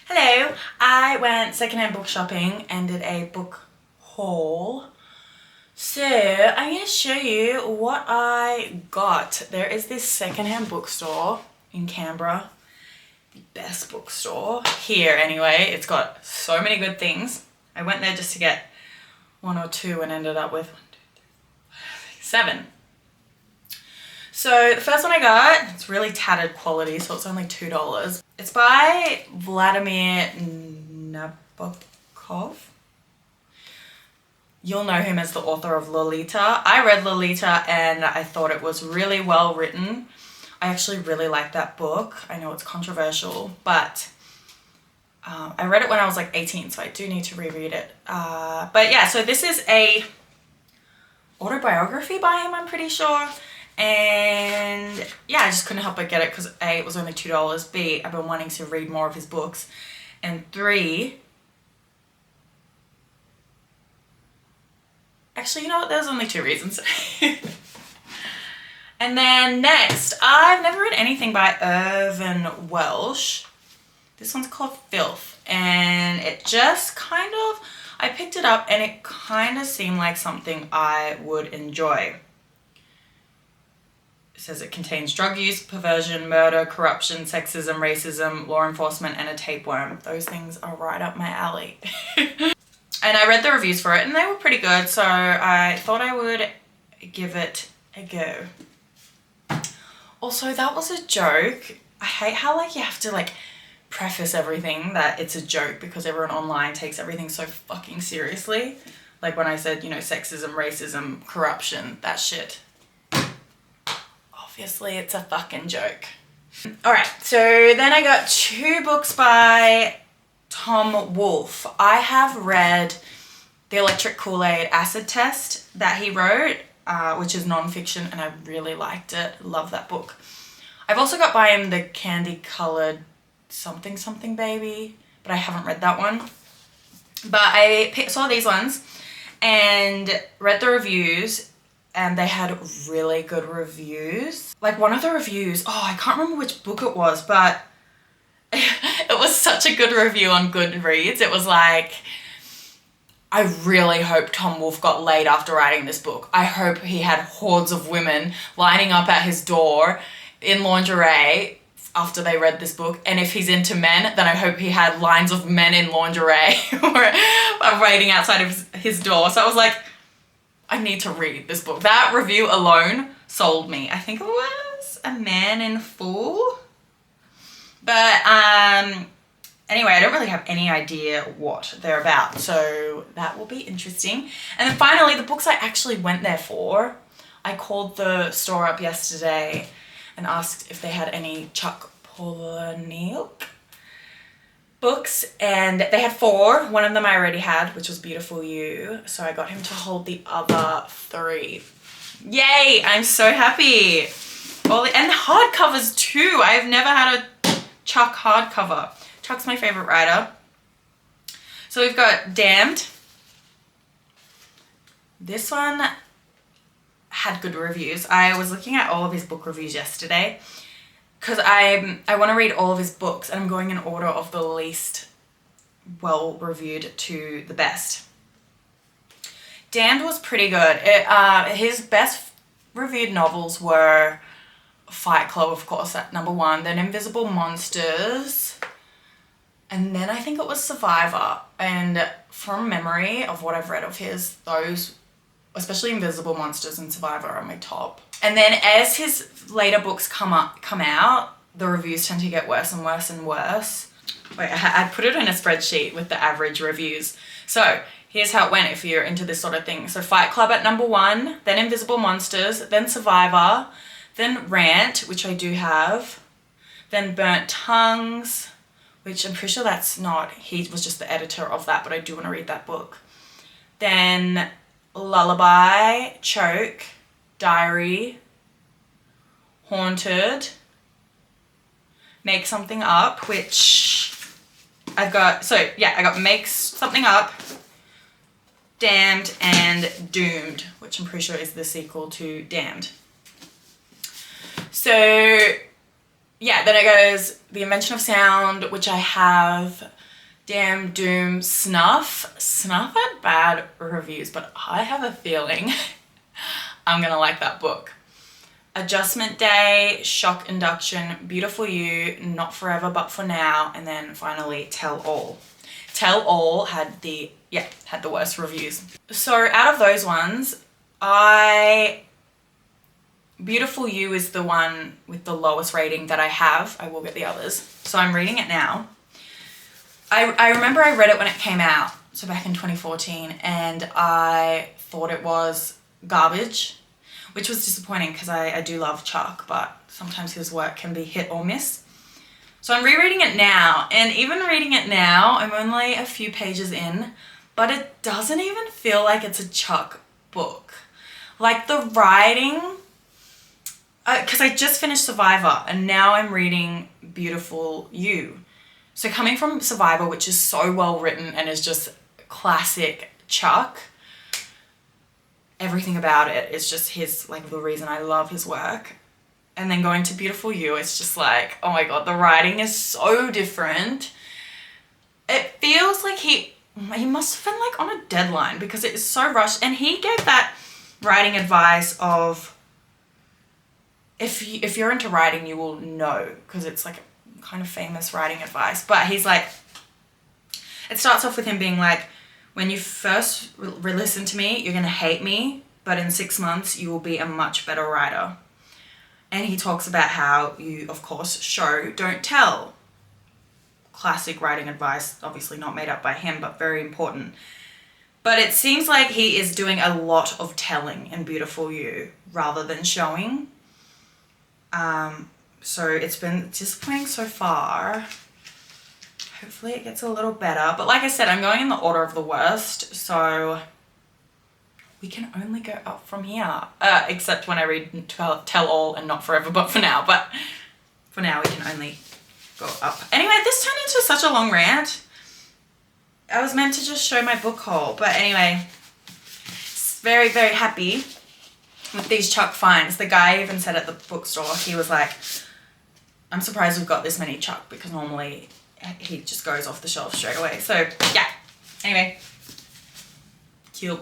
Hello, I went secondhand book shopping and did a book haul. So I'm going to show you what I got. There is this secondhand bookstore in Canberra, the best bookstore here anyway. It's got so many good things. I went there just to get one or two and ended up with 7. So the first one I got, it's really tattered quality, so it's only $2. It's by Vladimir Nabokov. You'll know him as the author of Lolita. I read Lolita and I thought it was really well written. I actually really like that book. I know it's controversial, but I read it when I was like 18, so I do need to reread it. But yeah, so this is a autobiography by him, I'm pretty sure. And yeah, I just couldn't help but get it because A, it was only $2, B, I've been wanting to read more of his books, and 3, actually, you know what, there's only 2 reasons. And then next, I've never read anything by Irvin Welsh. This one's called Filth, and it just kind of, I picked it up and it kind of seemed like something I would enjoy. It says it contains drug use, perversion, murder, corruption, sexism, racism, law enforcement, and a tapeworm. Those things are right up my alley. And I read the reviews for it and they were pretty good, so I thought I would give it a go. Also, that was a joke. I hate how you have to preface everything that it's a joke because everyone online takes everything so fucking seriously. Like when I said, sexism, racism, corruption, that shit. Obviously, it's a fucking joke. Alright, so then I got 2 books by Tom Wolfe. I have read The Electric Kool-Aid Acid Test that he wrote, which is non-fiction, and I really liked it. Love that book. I've also got by him The Candy Colored Something Something Baby, but I haven't read that one. But I saw these ones and read the reviews, and they had really good reviews. Like one of the reviews, I can't remember which book it was, but it was such a good review on Goodreads. It was like, I really hope Tom Wolfe got laid after writing this book. I hope he had hordes of women lining up at his door in lingerie after they read this book. And if he's into men, then I hope he had lines of men in lingerie waiting outside of his door. So I was like, I need to read this book. That review alone sold me. I think it was A Man in Full. But anyway, I don't really have any idea what they're about, so that will be interesting. And then finally, the books I actually went there for. I called the store up yesterday and asked if they had any Chuck Palahniuk books, and they had 4. One of them I already had, which was Beautiful You, so I got him to hold the other 3. Yay! I'm so happy. And hardcovers too. I've never had a Chuck hardcover. Chuck's my favorite writer. So we've got Damned. This one had good reviews. I was looking at all of his book reviews yesterday because I want to read all of his books, and I'm going in order of the least well reviewed to the best. Damned was pretty good. His best reviewed novels were Fight Club, of course, at number 1, then Invisible Monsters, and then I think it was Survivor. And from memory of what I've read of his, those, especially Invisible Monsters and Survivor, are my top. And then as his later books come out, the reviews tend to get worse and worse and worse. Wait, I put it in a spreadsheet with the average reviews. So here's how it went if you're into this sort of thing. So Fight Club at number 1, then Invisible Monsters, then Survivor, then Rant, which I do have, then Burnt Tongues, which I'm pretty sure that's not, he was just the editor of that, but I do want to read that book. Then Lullaby, Choke, Diary, Haunted, Make Something Up, which I've got, so yeah, I got Make Something Up, Damned, and Doomed, which I'm pretty sure is the sequel to Damned. So yeah, then it goes The Invention of Sound, which I have. Damn, Doom, Snuff. Snuff had bad reviews, but I have a feeling I'm gonna like that book. Adjustment Day, Shock Induction, Beautiful You, Not Forever But For Now, and then finally Tell All. Tell All had the worst reviews. So out of those ones, Beautiful You is the one with the lowest rating that I have. I will get the others. So I'm reading it now. I remember I read it when it came out, so back in 2014, and I thought it was garbage, which was disappointing because I do love Chuck, but sometimes his work can be hit or miss. So I'm rereading it now, and even reading it now, I'm only a few pages in, but it doesn't even feel like it's a Chuck book. Like the writing, because I just finished Survivor, and now I'm reading Beautiful You. So coming from Survivor, which is so well written and is just classic Chuck, everything about it is just his, like, the reason I love his work. And then going to Beautiful You, it's just like, oh my God, the writing is so different. It feels like he must have been like on a deadline because it is so rushed. And he gave that writing advice of, if you're into writing, you will know, because it's like kind of famous writing advice. But he's like, it starts off with him being like, when you first listen to me, you're going to hate me, but in 6 months, you will be a much better writer. And he talks about how you, of course, show, don't tell. Classic writing advice, obviously not made up by him, but very important. But it seems like he is doing a lot of telling in Beautiful You rather than showing. So it's been disappointing so far. Hopefully it gets a little better. But like I said, I'm going in the order of the worst. So we can only go up from here. Except when I read Tell All and Not Forever But For Now. But for now we can only go up. Anyway, this turned into such a long rant. I was meant to just show my book haul. But anyway, very, very happy with these Chuck finds. The guy even said at the bookstore, he was like, I'm surprised we've got this many Chuck, because normally he just goes off the shelf straight away. So yeah, anyway, cute.